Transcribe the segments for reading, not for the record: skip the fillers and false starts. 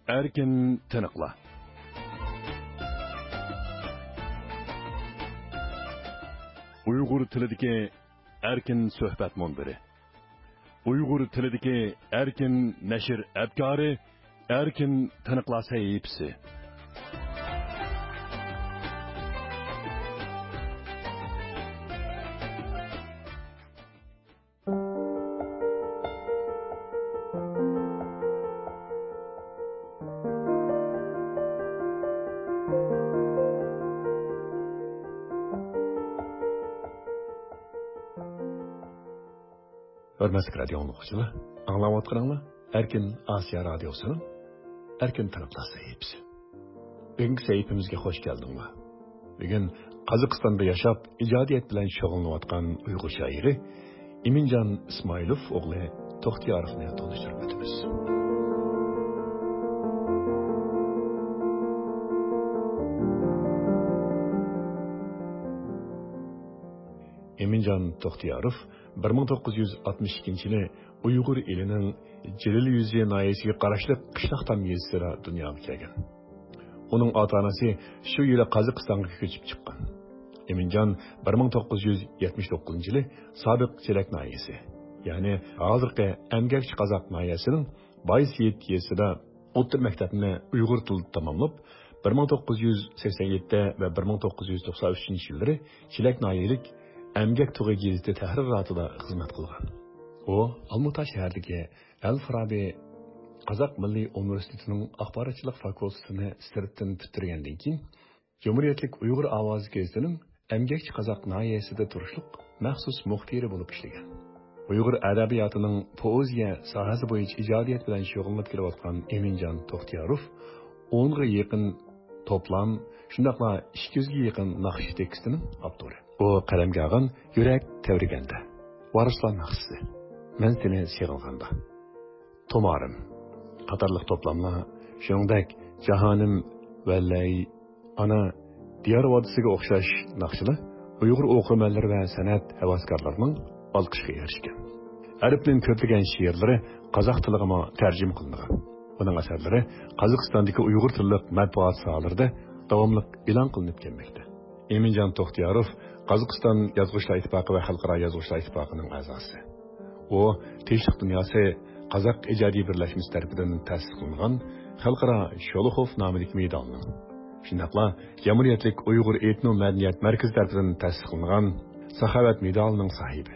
Erkin tınıqla. Uyghur tilidagi erkin suhbat munbiri. Uyghur tilidagi erkin nashr abkori, erkin tınıqla sahifasi. Hörmətli radio dinləyicilər, anlayatqanlar Erkin Asiya Radiosu'nun Erkin Tınıqla sahifasi. Bugünkü sahifamizga hoş geldinglar. Bugün Qozog'istonda yaşap, ijodiyat bilan shug'ullanayotgan Uyg'ur shoiri Eminjon Ismoilov o'g'li To'xtiyorovni tanishtirib o'tamiz. Eminjon To'xtiyorov 1962-yili Uyg'ur elining Jilil Yuzi nahiyasiga qarashli qishloq tamyezida dunyoga kelgan. Uning ota-onasi shu yili Qozog'istonga ko'chib chiqqan. Eminjon 1979-yili sobiq Chelak nahiyasi, ya'ni hozirgi Amgakchi Qozoq nahiyasining Baysiyet yesida o'rta maktabni Uyg'ur tilida tamomlab, 1987 va 1993-yillari Chelak nahiyalik Əmgək Tuğu geziti təhriratida xizmat qilgan. O, Almuta shahridagi Al-Farabi Qozoq Milliy universitetining axborotchilik fakultetini sirtdan bitirgandan keyin Cumhuriyetlik Uyg'ur ovozi gazetining Əmgəkchi Qozoq nahiyasida turishliq maxsus muxbiri bo'lib ishlagan. Uyg'ur adabiyotining poeziya sohasi bo'yicha ijodiyat bilan shug'ullanib kelayotgan Eminjon To'xtiyorov 10 ga yaqin to'plam, shundaqla 200 ga yaqin naqsh tekstining avtori. O qalamga olgan yurak tevriganda. Varislar naqshisi. Men seni sevganda. Tomarim. Qatarliq to'plamlar, shuningdek Jahonim vallay ana Diyar vodisiga o'xshash naqshlar Uyg'ur o'qimanlar va san'at havaskorlarining olqishiga erishgan. Arabning ko'plagan she'rlari qozoq tiliga tarjima qilingan. Uning asarlari Qozog'istondagi Uyg'ur tilli matbuot sohalarida davomli e'lon qilinib kelmoqda. Eminjon To'xtiyorov Qozog'iston Yozuvchilar ittifoqi va Xalqaro Yozuvchilar ittifoqining a'zosi. U Tinchlik dunyosi Qozoq ijodiy birlashmasi tomonidan ta'sis qilingan Xalqaro Sholoxov nomidagi medalning, shundaqla Jamhuriyatlik Uyg'ur etno-madaniyat markazi tomonidan ta'sis qilingan Saxovat medalining sohibi.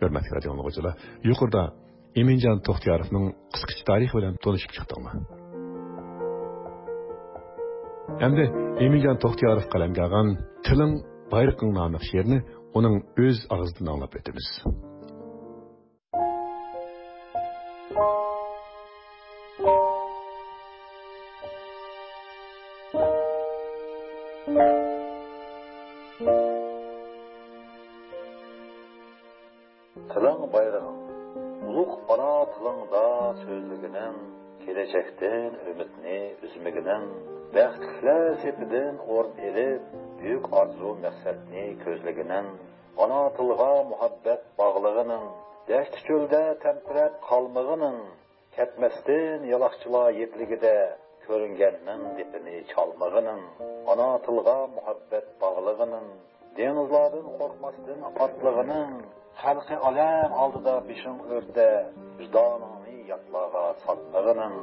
Hurmatli radio dinləyicilər, yuqorida Eminjon To'xtiyorovning qisqacha tarixi bilan tanishib chiqdinglar. Endi Eminjon To'xtiyorov qalamga olgan Tiling Bayraqing nomli she'rni uning o'z og'zidan anglab o'tamiz. Tiling bayrağın, ulug' ana tilingda so'zligining, kelajakdan umidni üzmegining, baxtliklar sepidan o'rin elib, büyük arzu maqsadni ko'zligining, ana tilga muhabbat bog'lig'ining, dasht cho'lda tempirat qalmig'ining, ketmasdan yaloqchilar yetligida ko'ringanning depini chalmig'ining, ana tilga muhabbat bog'lig'ining, dengizlardan qo'rqmasdan otlig'ining, xalqi alam oldida beshing o'rda vijdoningni yotlarga sotmig'ining,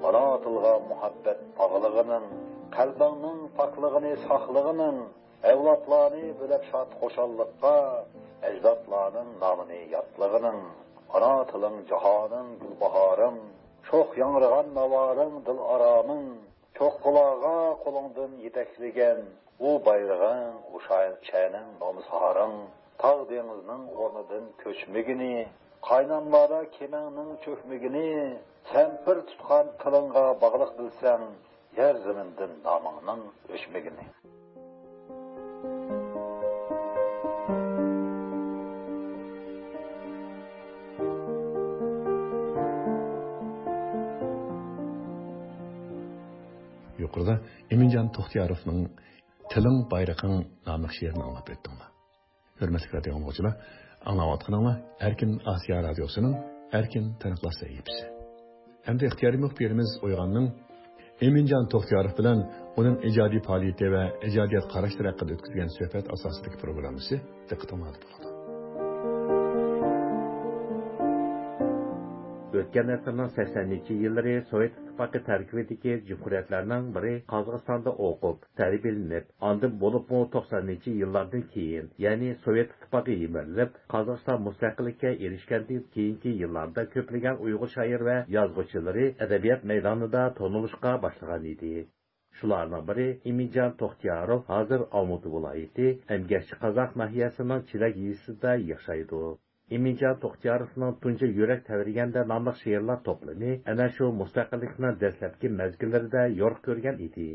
ana tilga muhabbat bog'lig'ining, qalbingning poklig'ini saqlig'ining, avlodlarni bo'lib shod xo'shalliqqa ajdodlarning nomini yodlig'ining, ana tiling jahoning gulbahoring, sho'x yangragan navoring dil aroming, cho'q quloqqa qo'lingdan yetakligan u bayrog'ing, u sha'ning nomusaring, tog' dengizning o'rnidan ko'chmigini, qaynonlarda kemangning cho'kmigini, sampir tutgan tilingga bog'liq bilsang, yer zamindan nomingning o'chmigini. Yuqorida Eminjon To'xtiyorovning Tiling Bayraqing nomli she'rini anglab o'tdinglar. Hurmatli radio dinləyicilər, anlayatqanlar Erkin Asiya Radiosu'nun Erkin Tınıqla sahifasi. Hem de ixtiyari muxbirimiz Oyğanның Eminjon To'xtiyorov bilan uning ijodiy faoliyati va ijodiyot qarashlari haqida o'tkazgan suhbat asosidagi programmasi diqqatingizda bo'ladi. O'tgan asrning 80-chi yillari Sovet ittifoqi tarkibidagi jumhuriyatlarning biri Qozog'istonda o'qib, tarbiyalanib, ondan bo'libmi 90-chi yillardan keyin, ya'ni Sovet ittifoqi yemirilib, Qozog'iston mustaqillikka erishgandan keyingi yillarda ko'plagan Uyg'ur shoir va yozuvchilari adabiyot maydonida tanilishga boshlagan edi. Shularning biri Eminjon To'xtiyorov hozir Olmuti viloyati Emgakchi qozoq nahiyasining Chilak yezisida yashaydi. Eminjon To'xtiyorovning tunji yurak tavirganda nomli she'rlar to'plami ana shu mustaqillikning dastlabki mezgillarida yo'q ko'rgan edi.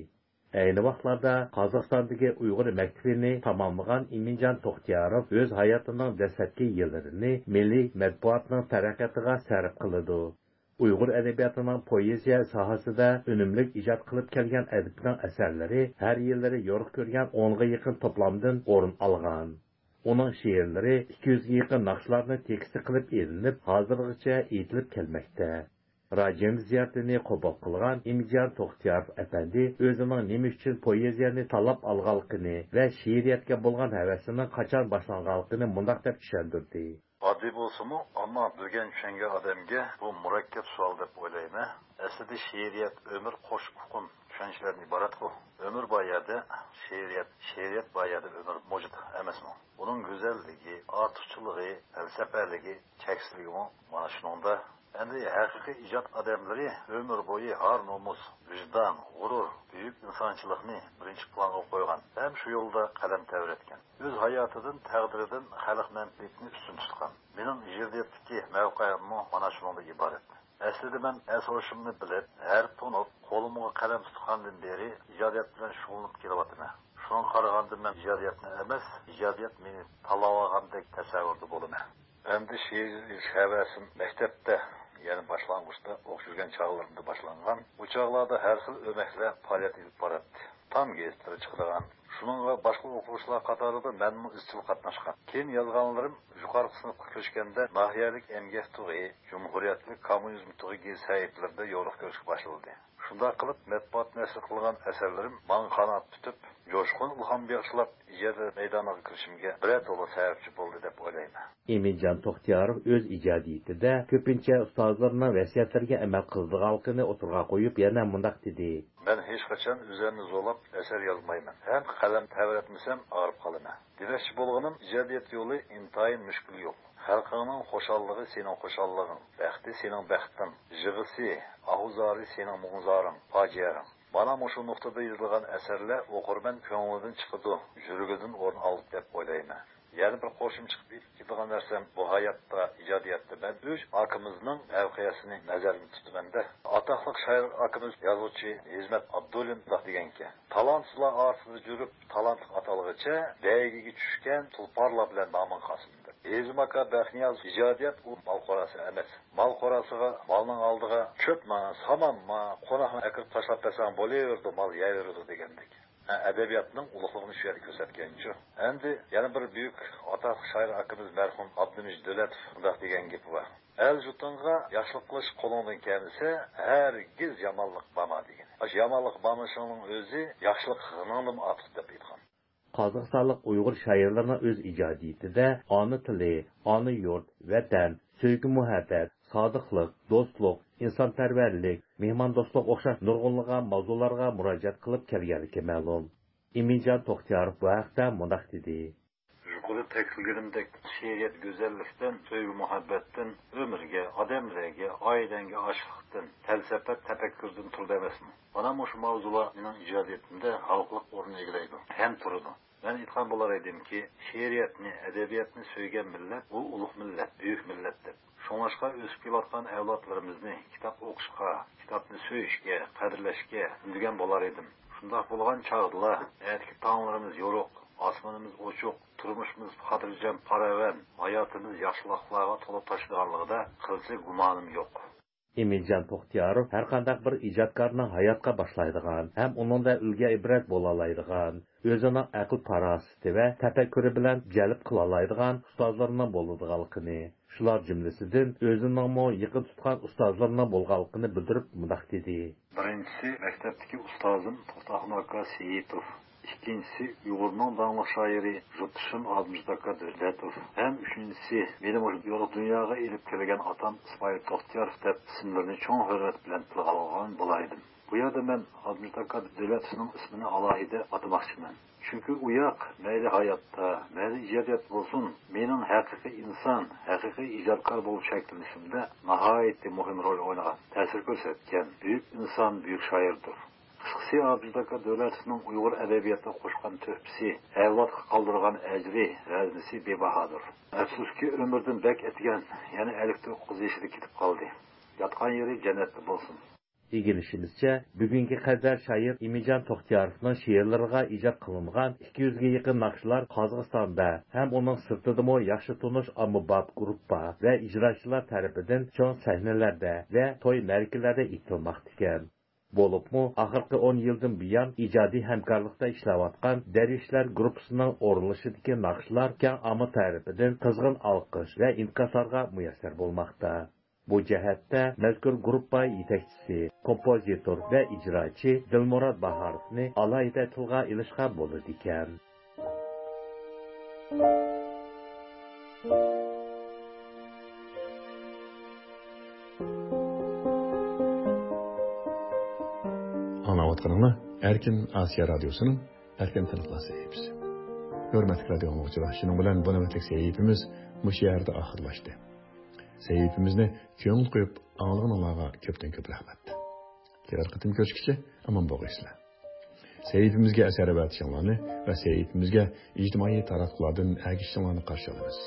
Ayni vaqtlarda Qozog'istondagi Uyg'ur maktabini tamomlagan Eminjon To'xtiyorov o'z hayotining dastlabki yillarini milliy matbuotning taraqqiyotiga sarf qiladi. Uyg'ur adabiyotining poeziya sohasida unumli ijod qilib kelgan adibning asarlari har yillari yo'q ko'rgan 10 ga yaqin to'plamdan o'rin olgan. Onun şiirleri 200 ga yaqin naqshlarni teksti qilib elinib, hozirgacha etilib kelmoqda. Rajim ziyoratini qabul qilgan Eminjon To'xtiyorov apandi o'zining nima uchun poeziyani tanlab olganligini va she'riyatga bo'lgan havasini qachon boshlanganligini mundaq deb tushuntirdi. Oddiy bo'lsa-mu, ammo bilgan tushungan odamga bu murakkab savol deb o'ylayman. Aslida she'riyat umr qo'sh uqum tushunishlardan iborat bu. Ömür bayada şehriyat bayada ömür mevcut emasmi? Bunun güzelligi, artıqçılığı, felsefəligi, çəksizligi mana şununda. Endi haqiqiy ijod odamlari ömür boyu har nomus, vicdan, g'urur, büyük insonchilikni birinchi planga qo'ygan. Ham shu yo'lda qadam tavratgan. O'z hayotidan, taqdiridan xalq manfaatini ustun tutgan. Mening ijodiyotdagi mavqeim mana shunga iborat. Aslida men asoshimni bilib, har tunib, qo'limga qalam tutgandan beri ijodiyot bilan shug'ullanib kelyapman. Shunga qaraganda men ijodiyotni emas, ijodiyot meni tanlab olgandek tasavvurda bo'laman. Endi she'r havasim maktabda, ya'ni boshlang'uchda o'qishgan chog'larimda boshlangan. Bu chog'larda har xil o'maklar faoliyat olib boradi. Tam gazetlar chiqadigan. Shuningga boshqa o'quvchilar qatorida men izchil qatnashgan. Keyin yozganlarim yuqori sinfga ko'chganda nahiyalik emgak tug'i, jumhuriyatlik kommunizm tug'i saytlarida yo'riq ko'rishga boshladi. Shunda qilib matbuot nashr qilgan asarlarim men qanot tutib, jo'shqin ilhom bag'ishlab ijodiyot maydoniga kirishimga birato'la sababchi bo'ldi deb o'ylayman. Eminjon To'xtiyorov o'z ijodiyatida ko'pincha ustozlarning vasiyatlariga amal qildiganligini o'tirg'a qo'yib, yana mundaq dedi. Men hech qachon o'zimni zo'lab asar yozmayman. Ham qalam tavratmasam og'rib qolaman. Demoqchi bo'lganim ijodiyat yo'li intayin mushkul yo'l. Xalqingning xo'shalligi sening xo'shalliging, baxti sening baxting, yig'isi, ahuzori sening mu'zoring, fojiaring. Bana mushu nuqtada yozilgan asarlar o'qirman ko'nglidan chiqadi, yurigidan o'rin oldi deb o'ylayman. Yani bir qo'shim chiqib ketadigan narsam bu hayotda, ijodiyatda men o'z akimizning mavqeasini nazarda tutaman-da. Ataqli shoir akimiz yozuvchi Hizmat Abdulin deganki, talantsizlar orasida yurib, talantli atalg'icha beygiga tushgan tulparlar bilan nomin qasindi. Ezmaka Baxniyaz ijodiyat u mal qorasi emas. Mal qorasiga, malning oldiga cho'pma, samanma, qo'noqni akirib tashlab tasam bo'laverdi, mal yeyaverdi degandek. Edebiyatning ulug'ligini shu yerda ko'rsatganchu. Endi yana bir buyuk ataqli shoir akimiz marhum Abdumij Dölatov bunday degan gap bor. El jutunga yaxshilik qilish qo'lingdan kelsa, hargiz yomonlik bo'lma degan. Ash yomonlik bo'lmashining o'zi yaxshilik g'inondan ortiq deb aytgan. Qozog'istonlik Uyg'ur shoirlarining o'z ijodiyatida ona tili, ona yurt, vatan, sevgi muhabbat, sodiqlik, do'stlik, insonparvarlik, mehmondo'stlik o'xshash nurg'unlagan mavzularga murojaat qilib kelganligi ma'lum. Eminjon To'xtiyorov bu haqda mundaq dedi. Yuqori tekstilgirimdek she'riyat go'zallikdan, sevgi muhabbatdan, umrga, odamlarga, oilaga oshliqdan, falsafa tafakkurdan turdi emasmi? Mana shu mavzular mening ijodiyatimda xalqlik o'rin egallaydi. Ham turadi. Ben aytgan bo'lar edimki, she'riyatni, adabiyotni sevgan millat bu ulug' millat, buyuk millatdir. Şoňaşqa ösüp kelayotgan avlodlarimizni kitob o'qishga, kitobni sevishga, qadrlashga undagan bo'lar edim. Shunday bo'lgan chog'da, aytki tonglarimiz yo'q, osmonimiz ochiq, turmushimiz xotirjam, paravan, hayotimiz yaxshiliklarga to'lib toshganligida qilsa gumonim yo'q. Emirjon To'xtiyorov har qanday bir ijodkorni hayotga boshlaydigan, ham uningda ulga ibrat bo'la oladigan, o'zining aql farosati va tafakkuri bilan jalb qila oladigan ustozlarning bo'ladiganligini, shular jumlasidan o'zining yaqin tutgan ustozlarning bo'lganligini bildirib mundaq dedi. Birinchisi maktabdagi ustozim To'xtaxon aka Seyitov. İkincisi Uygur'un dağlı şairi Jutuşun Admızdaka Dövletov. Hem üçüncüsü benim o yolu dünyaya ilip kiregen atam İsmail Toxtiyorov deb isimlerini çoğun hürmet bilen tilgalagan bulaydım. Bu yerde ben Admızdaka Dövletov'un ismini alayida atamakçımın. Çünkü uyak meyli hayatta, meyli icadiyat olsun, benim hakiki insan, hakiki icadkar bulup şeklinişimde nahayetli muhim rol oynayan, tesir gösterken büyük insan, büyük şairdir. Qısqası Abdülzaka Dövleti'nin Uygur edebiyatına koşkan töhpisi, evlatqa kaldırgan ecri, veznisi bebahadır. Afsuski ömürden bek etken, yani 59 yaşında kitip kaldı. Yatkan yeri cennetli bolsun. İgilişimizce, bugünkü qadar şair Emirjon To'xtiyorovning she'rlariga ijod qilingan 200 ga yaqin naqshlar Qozog'istonda ham uning sirtidimi yaxshi tunish ommabop gruppa va ijrochilar tarafidan cho'ng sahnalarda va to'y markalarda aytilmoqda ekan. Bo'libmi, oxirgi 10 yildan buyon ijodiy hamkorlikda ishlayotgan Dervishlar guruhining o'rinlashidagi naqshlar keng omma tarafidan qizg'in olqish va inkoslarga muyassar bo'lmoqda. Bu jihatda mazkur gruppa yetakchisi, kompozitor va ijrochi Dilmurod Bahorovni alohida tilga ilishga bo'ladi ekan. Anlayotganlar Erkin Asiya Radyosu'nun Erkin Tanıklar sahipsi. Hürmetli radyo dinleyiciler, şunun bilen bu nöbetlik sahipimiz bu yerde ahırlaştı. Sahipimizni köngül koyup ağlığınlarga köpten köp rahmet. Kelar kıtım görüşkiçe aman boğaysılar. Sahipimizge eser evetişanlarını ve sahipimizge ictimai taraflardan ergişanlarını karşı alırız.